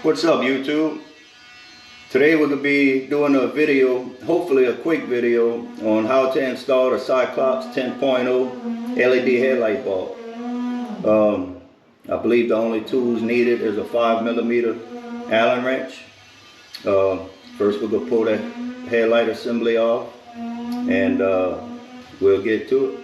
What's up, YouTube? Today we're going to be doing a video, hopefully a quick video, on how to install the Cyclops 10.0 LED headlight bulb. I believe the only tools needed is a 5mm Allen wrench. First we're going to pull that headlight assembly off and we'll get to it.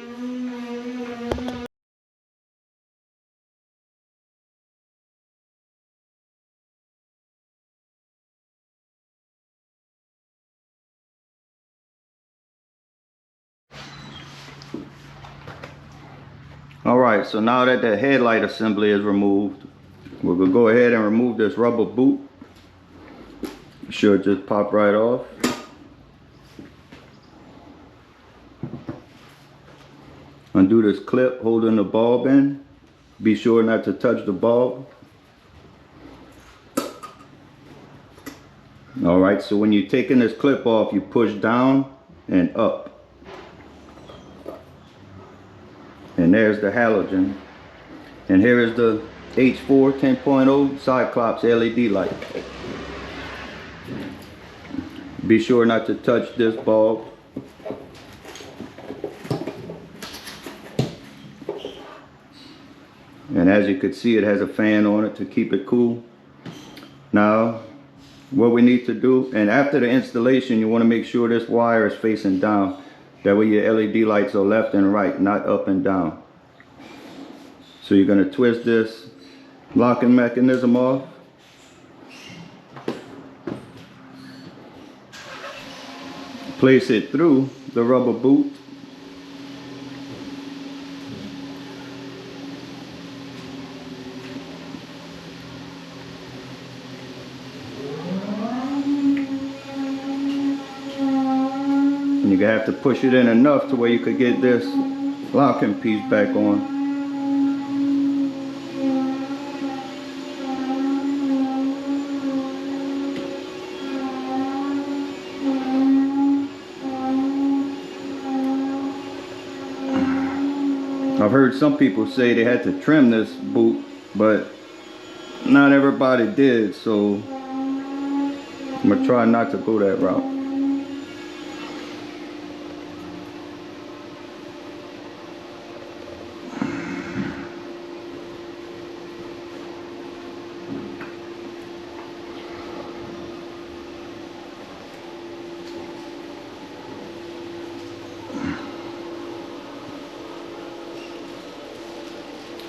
Alright, so now that the headlight assembly is removed, we're going to go ahead and remove this rubber boot. It should just pop right off. Undo this clip holding the bulb in. Be sure not to touch the bulb. Alright, so when you're taking this clip off, you push down and up. And there's the halogen. And here is the H4 10.0 Cyclops LED light. Be sure not to touch this bulb. And as you can see, it has a fan on it to keep it cool. Now, what we need to do, and after the installation, you want to make sure this wire is facing down. That way your LED lights are left and right, not up and down. So you're going to twist this locking mechanism off. Place it through the rubber boot. And you're going to have to push it in enough to where you could get this locking piece back on. I've heard some people say they had to trim this boot, but not everybody did, so I'm going to try not to go that route.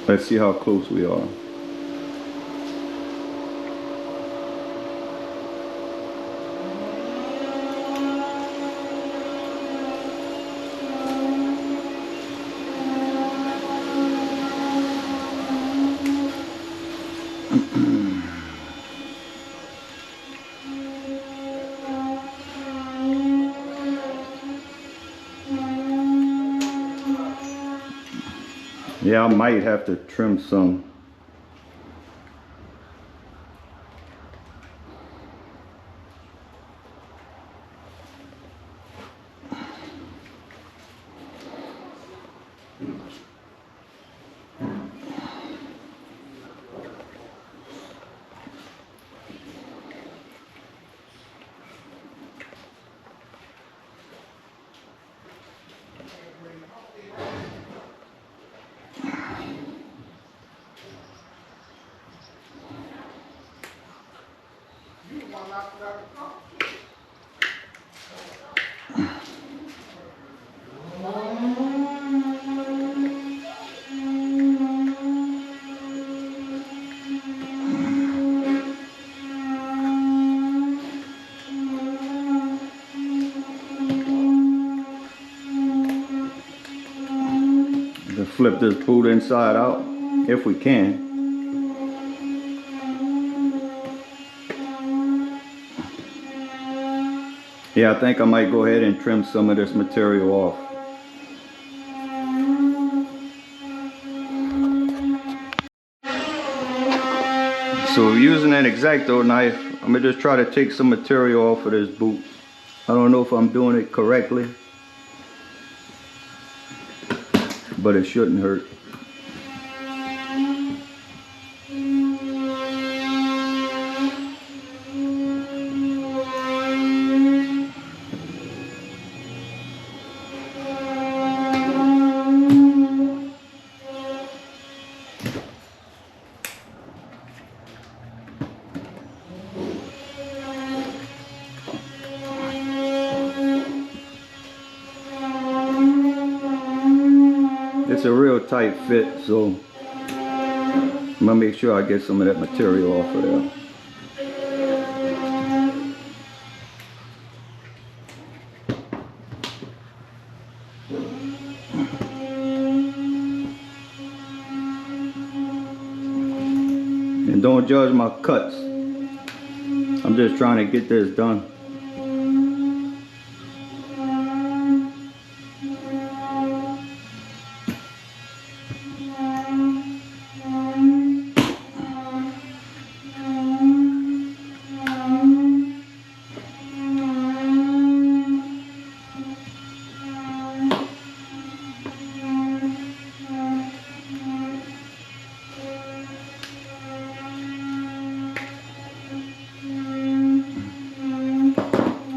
Let's see how close we are. Yeah, I might have to trim some. Flip this boot inside out if we can. Yeah, I think I might go ahead and trim some of this material off. So using an X-Acto knife, I'm gonna just try to take some material off of this boot. I don't know if I'm doing it correctly, but it shouldn't hurt. it's a real tight fit, so I'm gonna make sure I get some of that material off of there. And don't judge my cuts. I'm just trying to get this done.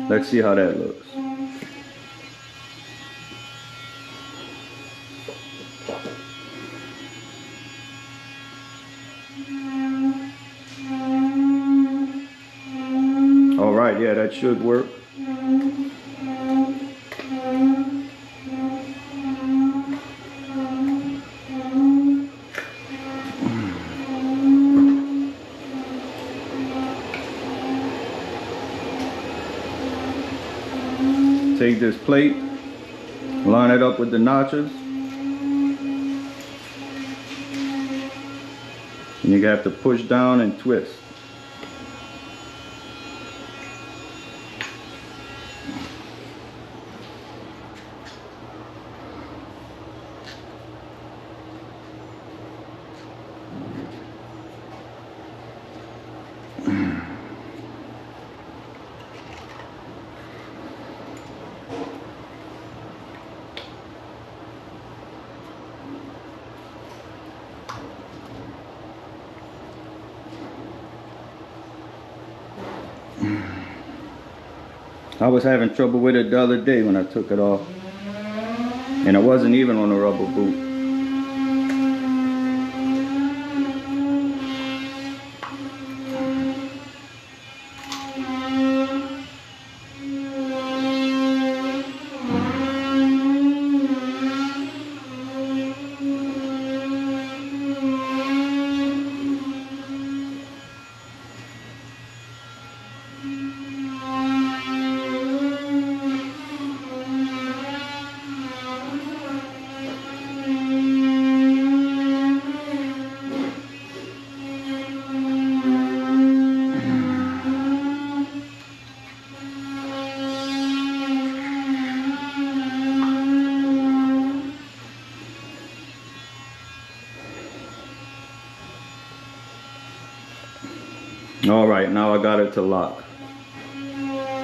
Let's see how that looks. All right, yeah, that should work. Take this plate, line it up with the notches, and you have to push down and twist. I was having trouble with it the other day when I took it off, and it wasn't even on a rubber boot. All right, now I got it to lock.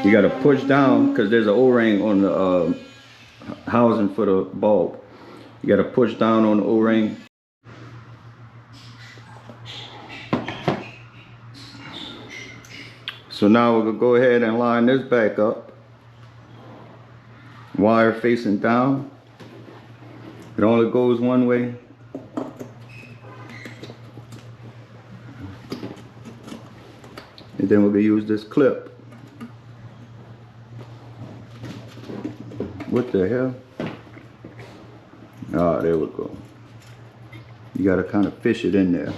You got to push down because there's an O-ring on the housing for the bulb. You got to push down on the O-ring. So now we're gonna go ahead and line this back up. Wire facing down. It only goes one way. And then we're gonna use this clip. What the hell? Ah, there we go. You gotta kind of fish it in there.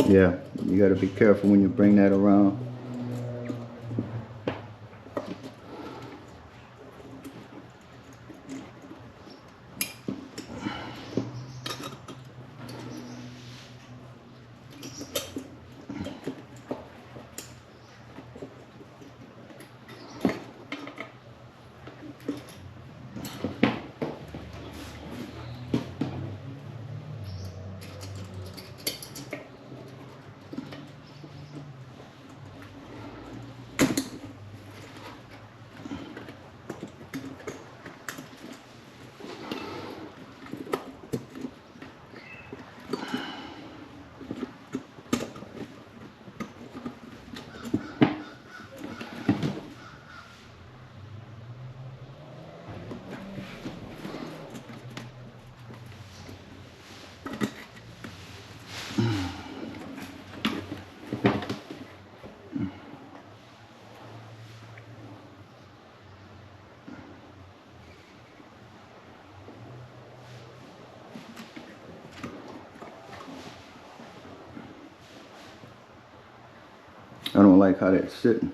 Yeah, you gotta be careful when you bring that around. I don't like how that's sitting.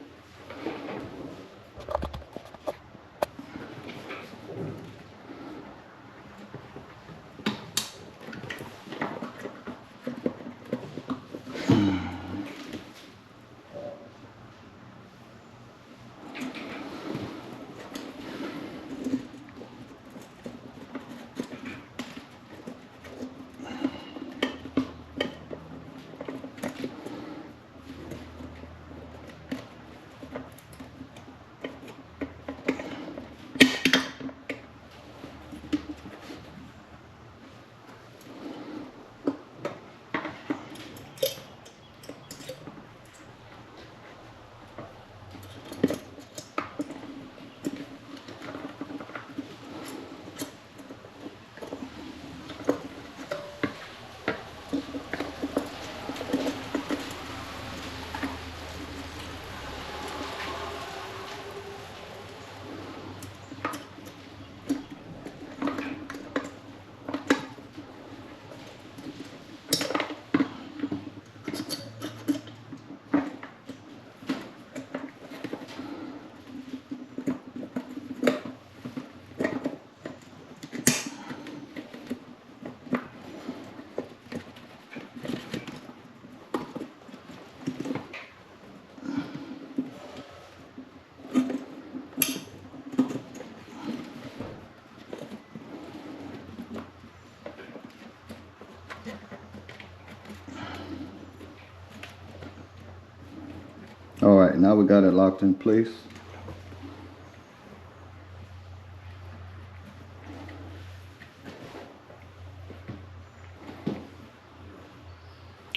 All right, now we got it locked in place.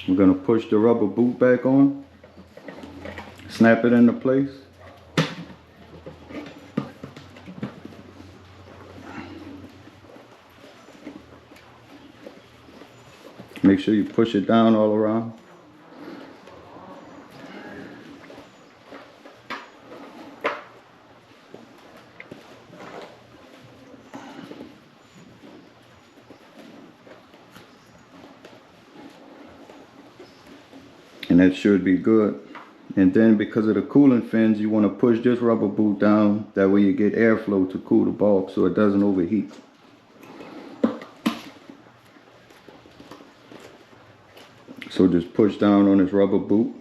We're gonna push the rubber boot back on, snap it into place. Make sure you push it down all around. And that should be good. And then because of the cooling fins, you want to push this rubber boot down. That way you get airflow to cool the bulb so it doesn't overheat. So just push down on this rubber boot.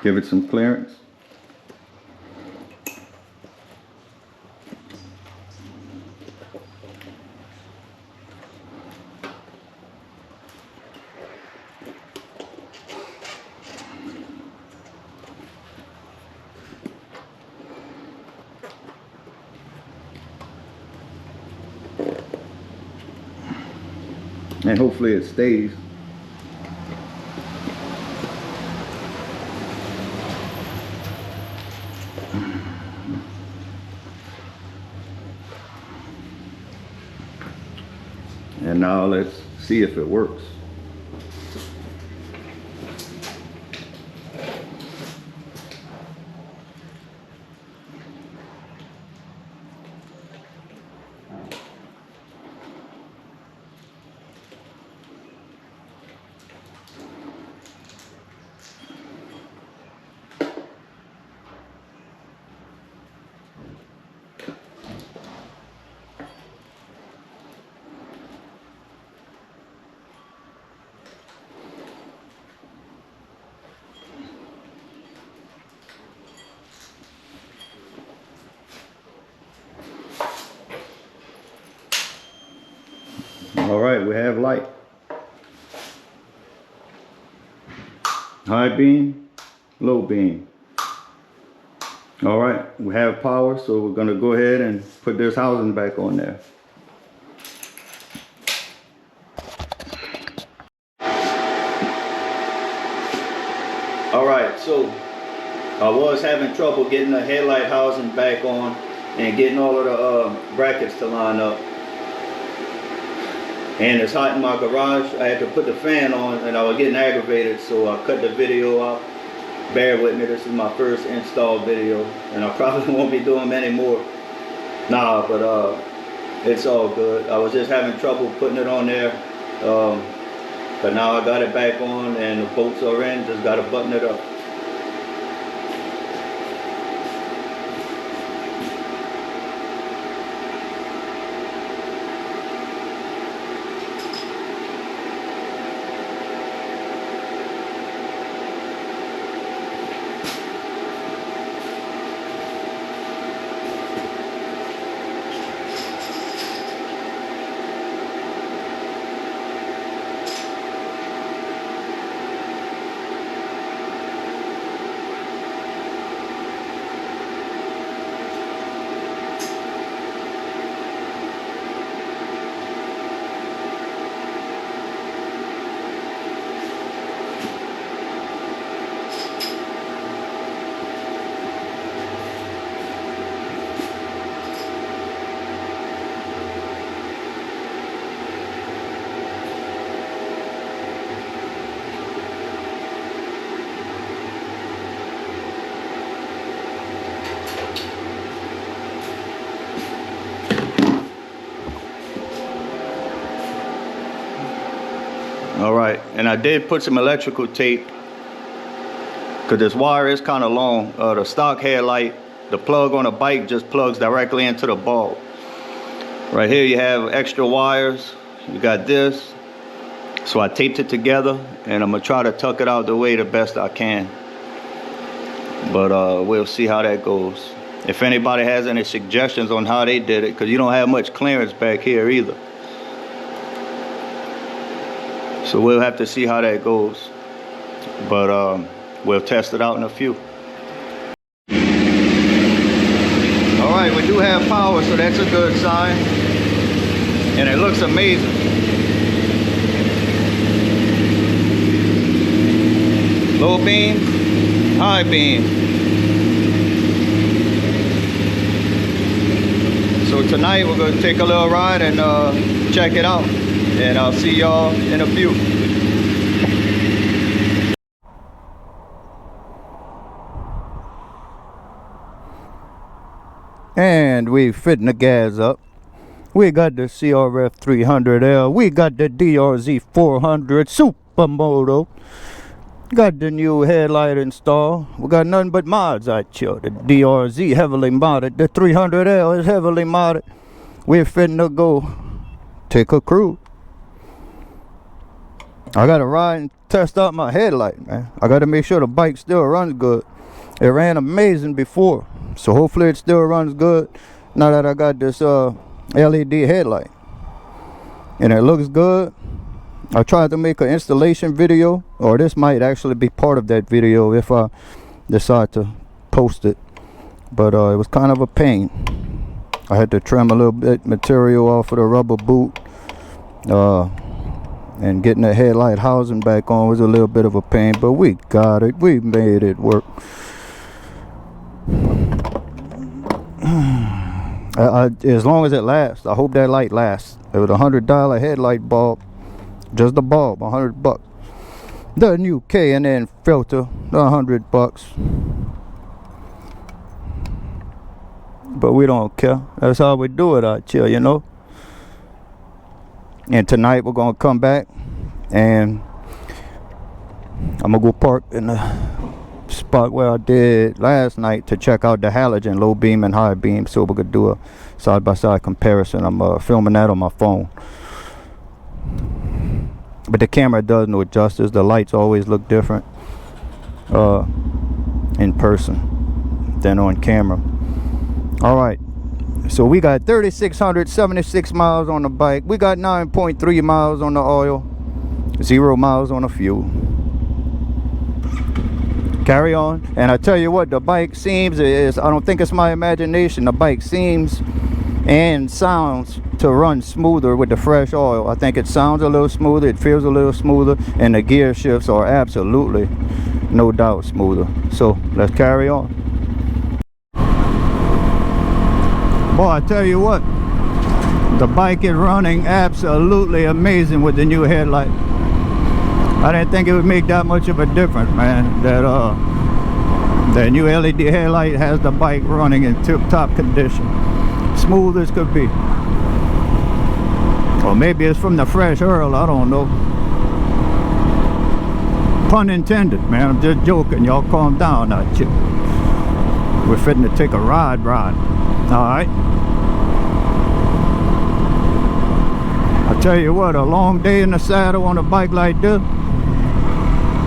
Give it some clearance. And hopefully it stays. And now let's see if it works. All right, we have light. High beam, low beam. All right, we have power, so we're gonna go ahead and put this housing back on there. All right, so I was having trouble getting the headlight housing back on and getting all of the brackets to line up. And it's hot in my garage. I had to put the fan on and I was getting aggravated, so I cut the video out. Bear with me, this is my first install video and I probably won't be doing many more. Nah, but it's all good. I was just having trouble putting it on there. But now I got it back on and the bolts are in, just gotta button it up. and I did put some electrical tape because this wire is kind of long. The stock headlight, the plug on the bike just plugs directly into the bulb. Right here you have extra wires. You got this. So I taped it together, and I'm gonna try to tuck it out the way the best I can. But we'll see how that goes. If anybody has any suggestions on how they did it, because you don't have much clearance back here either. So we'll have to see how that goes. But we'll test it out in a few. Alright, we do have power, so that's a good sign. And it looks amazing. Low beam, high beam. So tonight we're going to take a little ride and check it out. And I'll see y'all in a few. And we fitting the gas up. We got the CRF 300L. We got the DRZ 400 Supermoto. Got the new headlight installed. We got nothing but mods out here. The DRZ heavily modded. The 300L is heavily modded. We're fitting to go take a cruise. I gotta ride and test out my headlight, man. I gotta make sure the bike still runs good. It ran amazing before, so hopefully it still runs good now that I got this LED headlight. And it looks good. I tried to make an installation video, or this might actually be part of that video if I decide to post it. But it was kind of a pain. I had to trim a little bit material off of the rubber boot. And getting the headlight housing back on was a little bit of a pain, but we got it. We made it work. As long as it lasts. I hope that light lasts. It was $100 headlight bulb. Just the bulb, $100. The new K&N filter, $100. But we don't care. That's how we do it out here, you know. And tonight we're gonna come back and I'm gonna go park in the spot where I did last night to check out the halogen, low beam and high beam. So we're gonna do a side-by-side comparison. I'm filming that on my phone. But the camera does no justice. The lights always look different in person than on camera. Alright, so we got 3,676 miles on the bike. We got 9.3 miles on the oil, 0 miles on the fuel. Carry on. And I tell you what, the bike seems, I don't think it's my imagination, the bike seems and sounds to run smoother with the fresh oil. I think it sounds a little smoother, it feels a little smoother, and the gear shifts are absolutely, no doubt, smoother. So let's carry on. Boy, I tell you what, the bike is running absolutely amazing with the new headlight. I didn't think it would make that much of a difference, man. That new LED headlight has the bike running in tip-top condition. Smooth as could be. Or maybe it's from the fresh oil, I don't know. Pun intended, man. I'm just joking. Y'all calm down now, chick. We're fitting to take a ride. Alright. I tell you what, a long day in the saddle on a bike like this.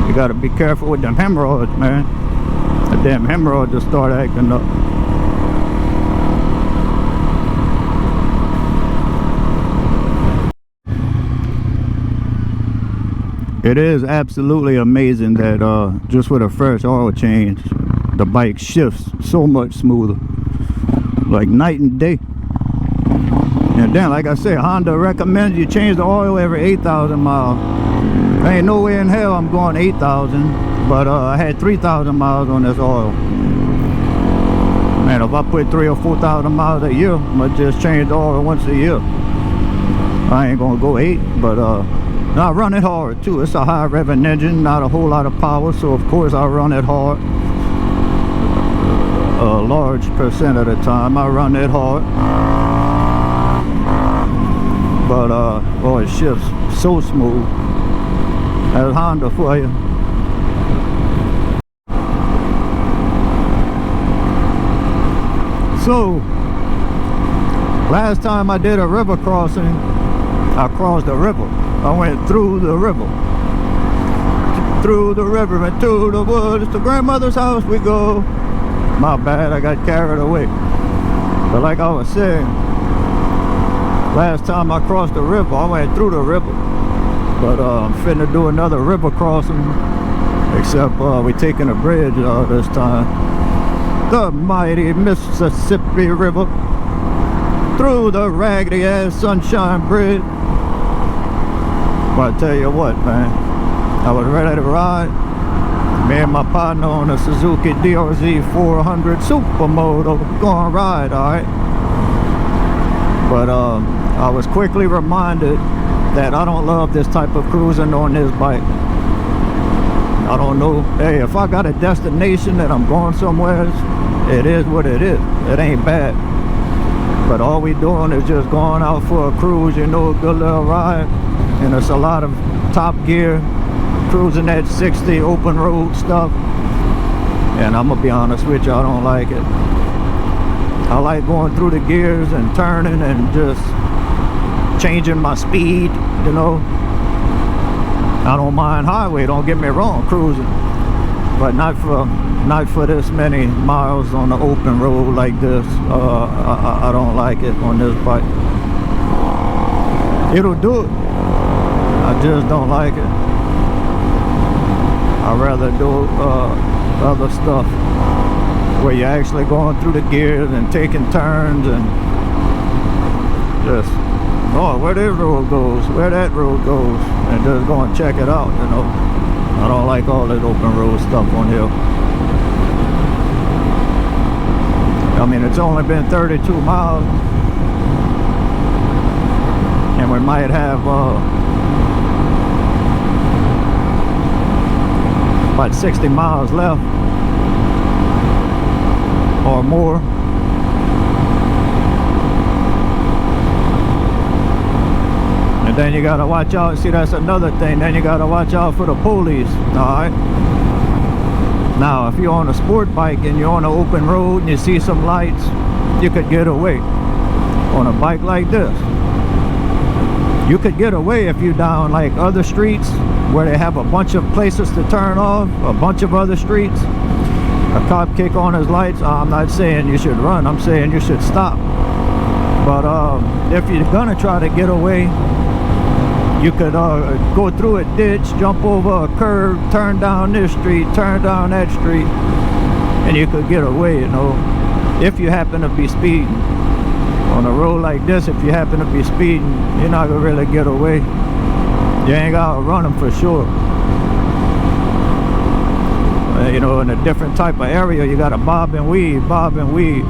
You gotta be careful with them hemorrhoids, man. The damn hemorrhoids will start acting up. It is absolutely amazing that just with a fresh oil change, the bike shifts so much smoother, like night and day. And then, like I said, Honda recommends you change the oil every 8,000 miles. There ain't no way in hell I'm going 8,000, but I had 3,000 miles on this oil. Man, if I put 3,000 or 4,000 miles a year, I'm gonna just change the oil once a year. I ain't gonna go 8, but I run it hard too. It's a high revving engine, not a whole lot of power, so of course I run it hard. A large percent of the time I run it hard. But oh, it shifts so smooth. That's Honda for you. So, last time I did a river crossing, I crossed the river. I went through the river. Through the river and to the woods. To grandmother's house we go. My bad, I got carried away. But like I was saying, last time I crossed the river, I went through the river. But I'm finna do another river crossing. Except we taking a bridge this time. The mighty Mississippi River through the raggedy ass Sunshine Bridge. But I tell you what, man, I was ready to ride. Me and my partner on a Suzuki DRZ 400 Supermoto going to ride, alright? But I was quickly reminded that I don't love this type of cruising on this bike. I don't know. Hey, if I got a destination that I'm going somewhere, it is what it is. It ain't bad. But all we doing is just going out for a cruise, you know, a good little ride. And it's a lot of top gear, cruising at 60, open road stuff. And I'm gonna be honest with you, I don't like it. I like going through the gears and turning and just changing my speed, you know. I don't mind highway, don't get me wrong, cruising, but not for this many miles on the open road like this. I don't like it on this bike. It'll do it, I just don't like it. I'd rather do other stuff where you're actually going through the gears and taking turns and just, oh, where this road goes, where that road goes, and just go and check it out, you know. I don't like all that open road stuff on here. I mean, it's only been 32 miles, and we might have about 60 miles left or more. And then you gotta watch out. See, that's another thing. Then you gotta watch out for the police. Alright. Now, if you're on a sport bike and you're on an open road and you see some lights, you could get away. On a bike like this, you could get away if you're down like other streets where they have a bunch of places to turn off, a bunch of other streets. A cop kick on his lights. I'm not saying you should run, I'm saying you should stop. But if you're gonna try to get away, you could go through a ditch, jump over a curb, turn down this street, turn down that street, and you could get away, you know, if you happen to be speeding. On a road like this, if you happen to be speeding, you're not gonna really get away. You ain't gotta run them for sure. You know, in a different type of area, you gotta bob and weave, bob and weave.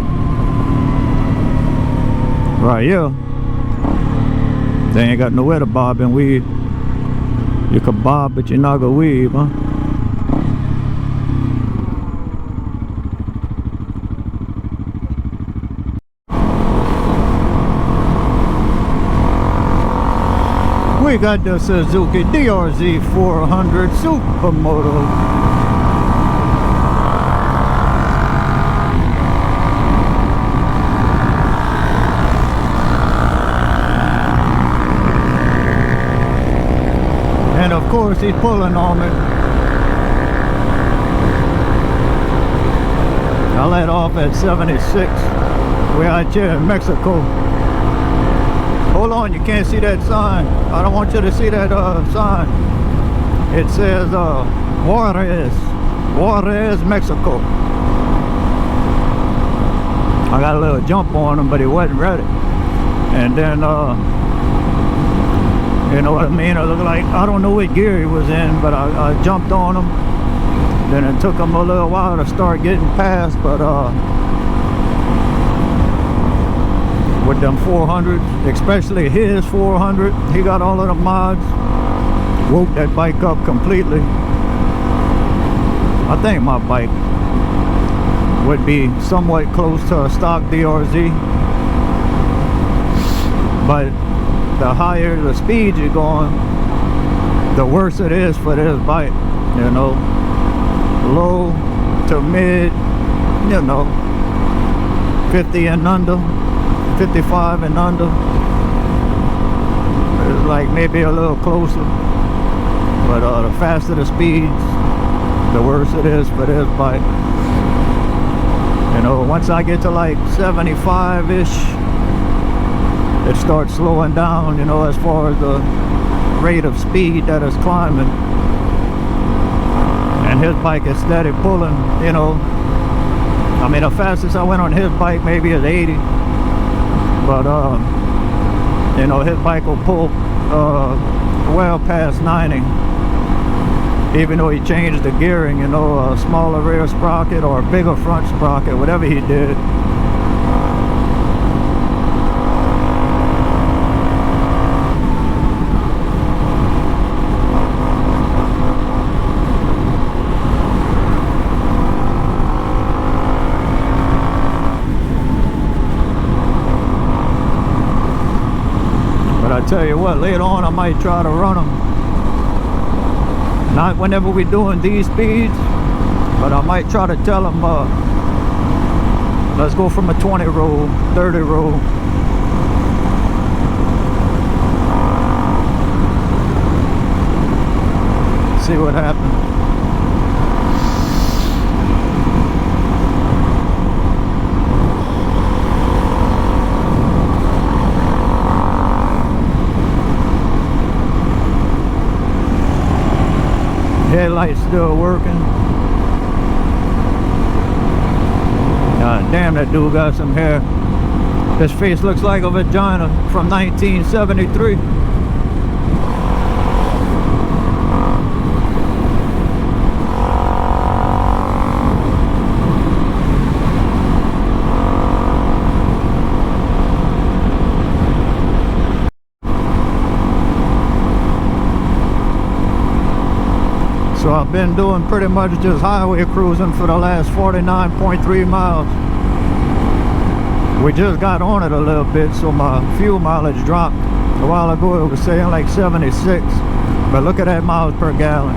Right here, they ain't got nowhere to bob and weave. You can bob, but you're not gonna weave, huh? We got the Suzuki DRZ 400 Supermoto. And of course he's pulling on me. I let off at 76. We're out here in Mexico. Hold on, you can't see that sign. I don't want you to see that sign. It says Juarez, Mexico. I got a little jump on him, but he wasn't ready. And then you know what I mean? It looked like, I don't know what gear he was in, but I jumped on him. Then it took him a little while to start getting past, but with them 400s, especially his 400, he got all of the mods. Woke that bike up completely. I think my bike would be somewhat close to a stock DRZ, but the higher the speed you're going, the worse it is for this bike, you know. Low to mid, you know, 50 and under, 55 and under. It's like maybe a little closer, but the faster the speeds, the worse it is for this bike. You know, once I get to like 75-ish, it starts slowing down, you know, as far as the rate of speed that it's climbing. And his bike is steady pulling, you know. I mean, the fastest I went on his bike maybe is 80. But, you know, his bike will pull well past 90. Even though he changed the gearing, you know, a smaller rear sprocket or a bigger front sprocket, whatever he did. But I tell you what, later on I might try to run them. Not whenever we're doing these speeds, but I might try to tell them, let's go from a 20 roll, 30 roll. See what happens. Headlights still working. God damn, that dude got some hair. His face looks like a vagina from 1973. So I've been doing pretty much just highway cruising for the last 49.3 miles. We just got on it a little bit, so my fuel mileage dropped. A while ago it was saying like 76, but look at that miles per gallon.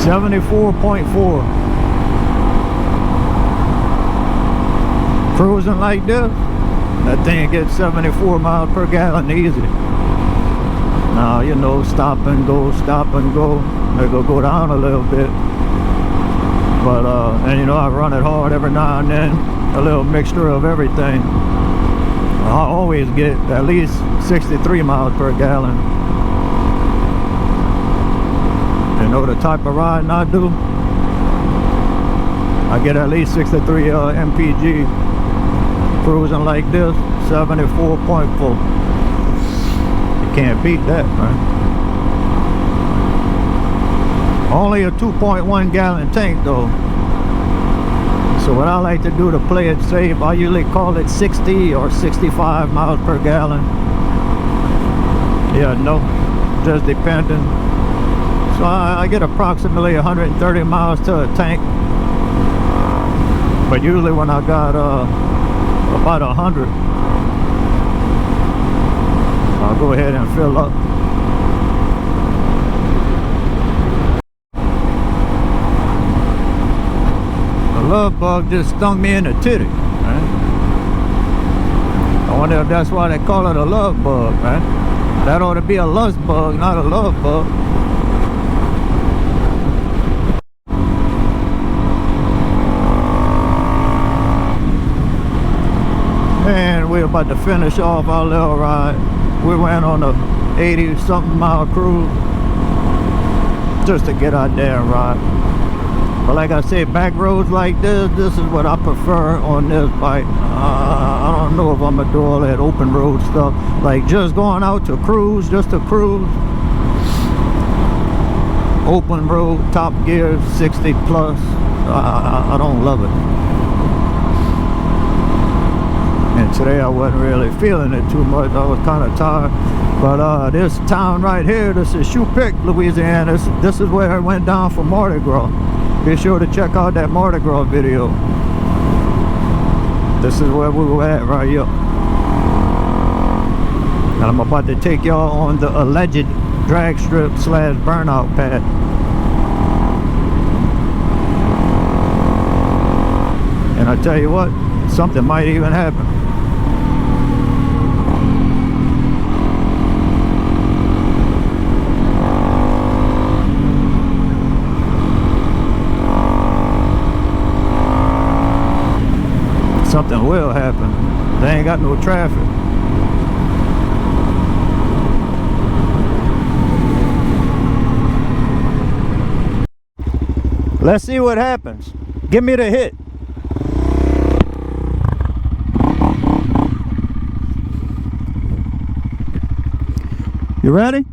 74.4. Cruising like this, that thing gets 74 miles per gallon easy. Now, you know, stop and go, stop and go. They go down a little bit. But, and you know, I run it hard every now and then. A little mixture of everything. I always get at least 63 miles per gallon. You know the type of riding I do? I get at least 63 mpg. Cruising like this, 74.4. Can't beat that, man. Only a 2.1 gallon tank though. So what I like to do to play it safe, I usually call it 60 or 65 miles per gallon. Yeah, no, just depending. So I get approximately 130 miles to a tank. But usually when I got about 100, I'll go ahead and fill up. The love bug just stung me in the titty, man. I wonder if that's why they call it a love bug, man. That ought to be a lust bug, not a love bug. And we're about to finish off our little ride. We went on a 80-something mile cruise just to get out there and ride. But like I said, back roads like this is what I prefer on this bike. I don't know if I'm gonna do all that open road stuff. Like just going out to cruise, just to cruise. Open road, top gear, 60 plus. I don't love it. And today I wasn't really feeling it too much. I was kind of tired. But this town right here, this is Chupik, Louisiana. This is where I went down for Mardi Gras. Be sure to check out that Mardi Gras video. This is where we were at right here. And I'm about to take y'all on the alleged drag strip slash burnout pad. And I tell you what, something might even happen. Something will happen. They ain't got no traffic. Let's see what happens. Give me the hit. You ready?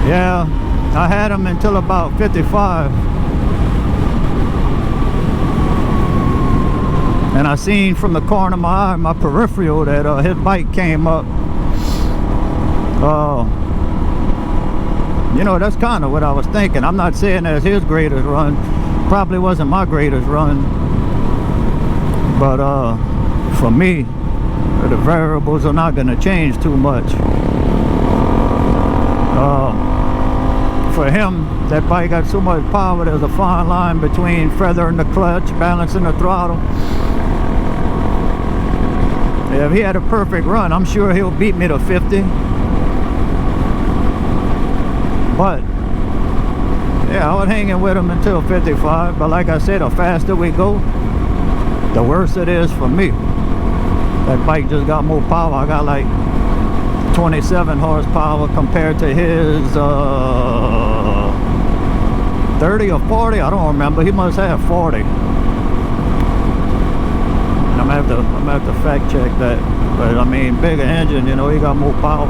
Yeah, I had him until about 55. And I seen from the corner of my eye, my peripheral, that his bike came up. You know, that's kind of what I was thinking. I'm not saying that's his greatest run. Probably wasn't my greatest run. But for me, the variables are not going to change too much. For him, that bike got so much power, there's a fine line between feathering the clutch, balancing the throttle. If he had a perfect run, I'm sure he'll beat me to 50. But yeah, I was hanging with him until 55. But like I said, the faster we go, the worse it is for me. That bike just got more power. I got like 27 horsepower compared to his 30 or 40. I don't remember. He must have 40. I'm gonna have to fact check that. But I mean, bigger engine, you know, he got more power.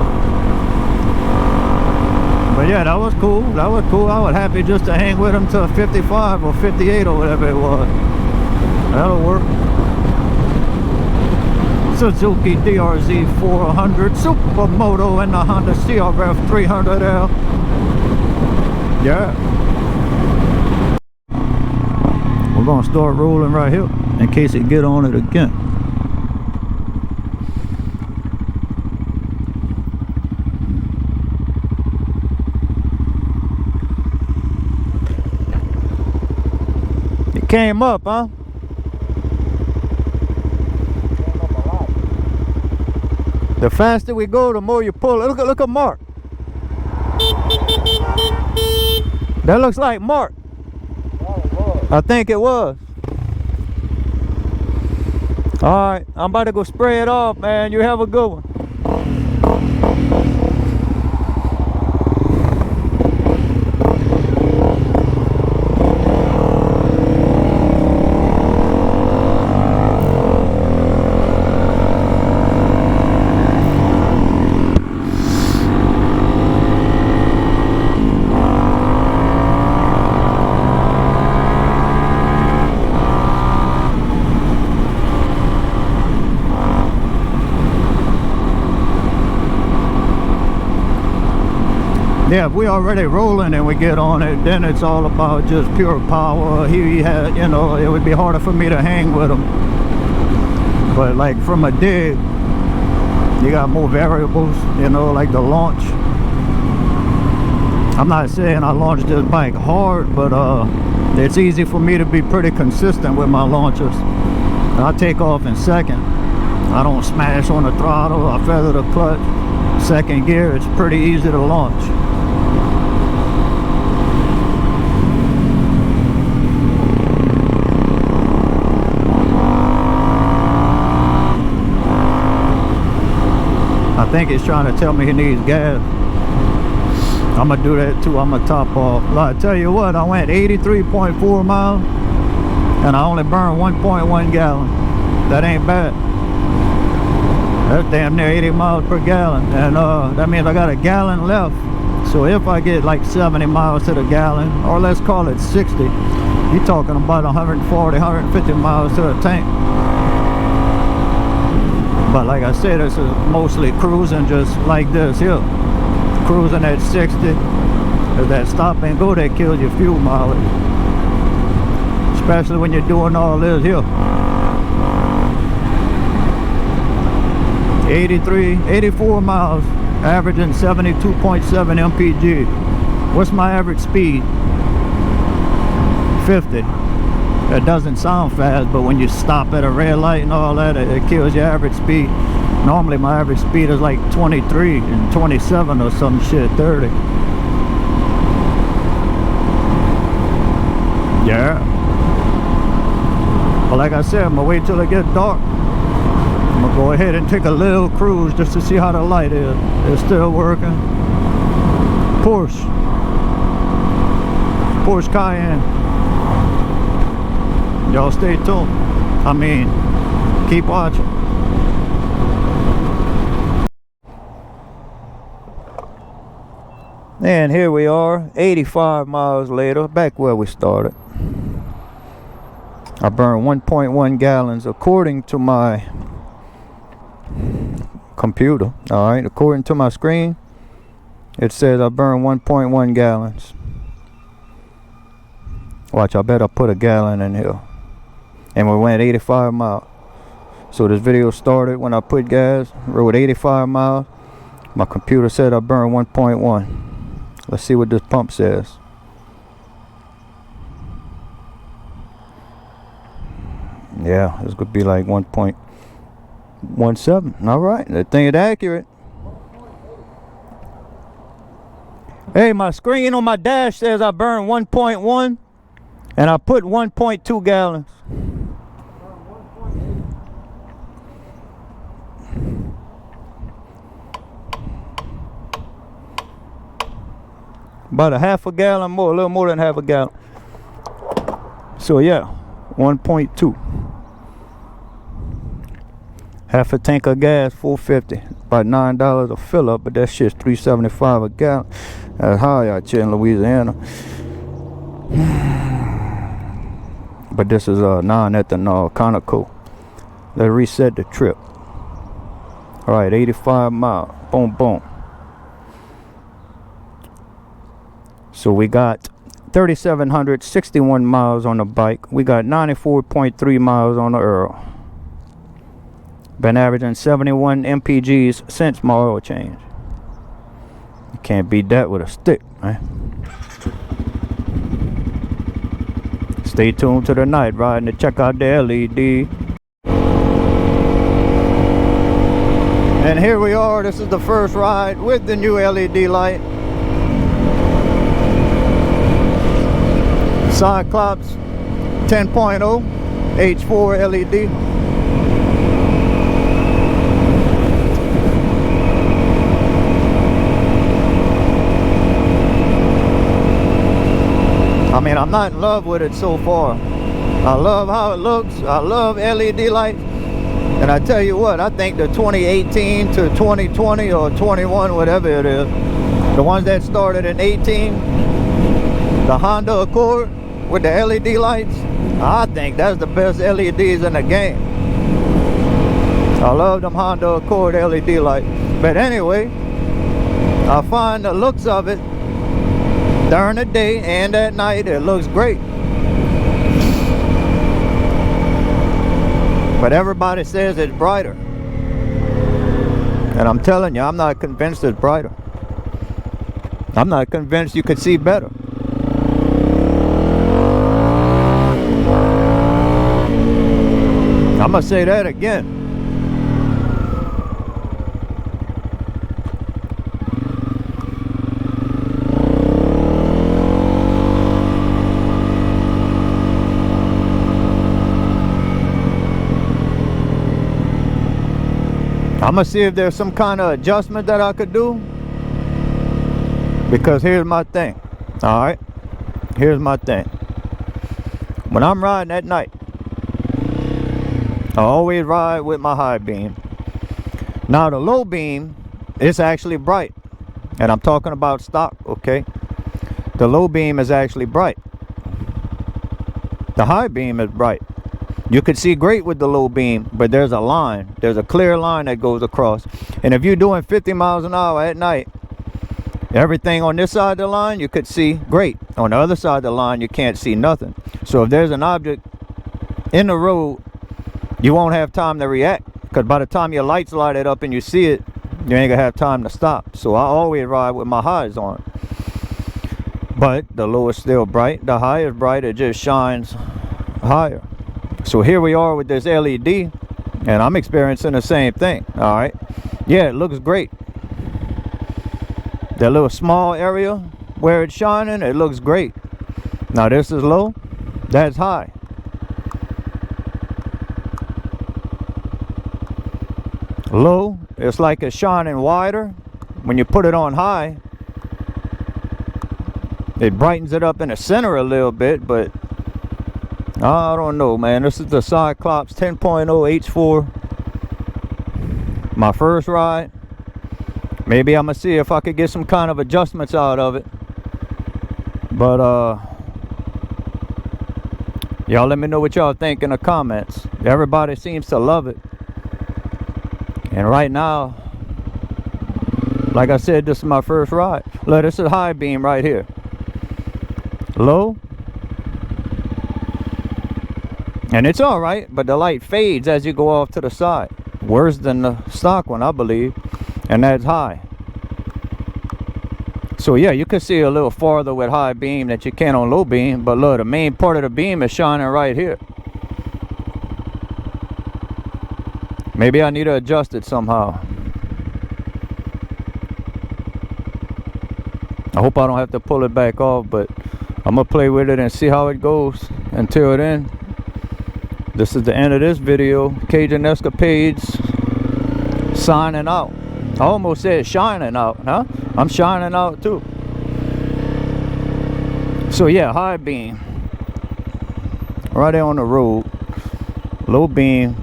But yeah, that was cool. That was cool. I was happy just to hang with him till 55 or 58 or whatever it was. That'll work. Suzuki DRZ 400 Supermoto and the Honda CRF 300L. Yeah. We're gonna start rolling right here in case it get on it again. It came up, huh? The faster we go, the more you pull. Look at Mark. That looks like Mark. I think it was. Alright, I'm about to go spray it off, man. You have a good one. Yeah, if we already rolling and we get on it, then it's all about just pure power. He had, you know, it would be harder for me to hang with him. But like from a dig, you got more variables, you know, like the launch. I'm not saying I launched this bike hard, but it's easy for me to be pretty consistent with my launches. I take off in second. I don't smash on the throttle, I feather the clutch. Second gear, it's pretty easy to launch. I think he's trying to tell me he needs gas. I'm gonna do that too. I'm gonna top off. I tell you what, I went 83.4 miles and I only burned 1.1 gallon. That ain't bad. That's damn near 80 miles per gallon, and that means I got a gallon left. So if I get like 70 miles to the gallon, or let's call it 60, you're talking about 140, 150 miles to the tank. But like I said, this is mostly cruising just like this here. Cruising at 60. There's that stop and go that kills your fuel mileage. Especially when you're doing all this here. 84 miles, averaging 72.7 mpg. What's my average speed? 50. That doesn't sound fast, but when you stop at a red light and all that, it kills your average speed. Normally my average speed is like 23 and 27 or some shit, 30. Yeah. But like I said, I'm gonna wait till it gets dark. I'm gonna go ahead and take a little cruise just to see how the light is. It's still working. Porsche Cayenne. Y'all stay tuned. I mean, keep watching. And here we are, 85 miles later, back where we started. I burned 1.1 gallons according to my computer. Alright, according to my screen, it says I burned 1.1 gallons. Watch, I bet I put a gallon in here. And we went 85 miles. So this video started when I put gas, rode 85 miles. My computer said I burned 1.1. Let's see what this pump says. Yeah, this could be like 1.17. All right, that thing is accurate. Hey, my screen on my dash says I burned 1.1 and I put 1.2 gallons. About a half a gallon more, a little more than half a gallon. So yeah, 1.2. Half a tank of gas, $4.50. About $9 a fill up, but that shit's $3.75 a gallon. That's high out here in Louisiana. But this is non-ethanol, kinda cool. Let's reset the trip. Alright, 85 miles. Boom, boom. So we got 3,761 miles on the bike. We got 94.3 miles on the Earl. Been averaging 71 mpgs since my oil change. You can't beat that with a stick, man. Stay tuned to the night riding to check out the LED. And here we are. This is the first ride with the new LED light. Cyclops 10.0 H4 LED. I mean, I'm not in love with it so far. I love how it looks. I love LED lights. And I tell you what, I think the 2018 to 2020 or 21, whatever it is, the ones that started in 18, the Honda Accord with the LED lights, I think that's the best LEDs in the game. I love them Honda Accord LED lights. But anyway, I find the looks of it during the day and at night, it looks great. But everybody says it's brighter. And I'm telling you, I'm not convinced it's brighter. I'm not convinced you could see better. I'm gonna say that again. I'm gonna see if there's some kind of adjustment that I could do. Because here's my thing. Alright? Here's my thing. When I'm riding at night, I always ride with my high beam. Now the low beam, it's actually bright. And I'm talking about stock, okay? The low beam is actually bright. The high beam is bright. You could see great with the low beam, but there's a line. There's a clear line that goes across. And if you're doing 50 miles an hour at night, everything on this side of the line, you could see great. On the other side of the line, you can't see nothing. So if there's an object in the road, you won't have time to react. Because by the time your lights light it up and you see it, you ain't gonna have time to stop. So I always ride with my highs on. But the low is still bright. The high is bright. It just shines higher. So here we are with this LED, and I'm experiencing the same thing. All right, yeah, it looks great. That little small area where it's shining, it looks great. Now this is low, that's high. Low, it's like it's shining wider. When you put it on high, it brightens it up in the center a little bit, but I don't know, man. This is the Cyclops 10.0 H4. My first ride. Maybe I'm gonna see if I could get some kind of adjustments out of it. But y'all let me know what y'all think in the comments. Everybody seems to love it. And right now, like I said, this is my first ride. Look, this is high beam right here. Low. And it's all right, but the light fades as you go off to the side. Worse than the stock one, I believe. And that's high. So yeah, you can see a little farther with high beam that you can on low beam. But look, the main part of the beam is shining right here. Maybe I need to adjust it somehow. I hope I don't have to pull it back off, but I'm gonna play with it and see how it goes. Until then, this is the end of this video. Cajun Escapades signing out. I almost said shining out, huh? I'm shining out too. So yeah, high beam. Right there on the road. Low beam.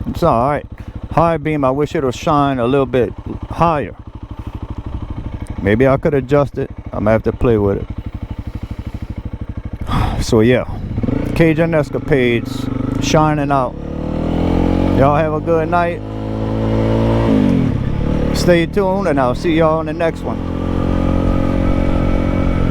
It's alright. High beam, I wish it'll shine a little bit higher. Maybe I could adjust it. I'm gonna have to play with it. So yeah, Cajun Escapades shining out. Y'all have a good night. Stay tuned and I'll see y'all on the next one.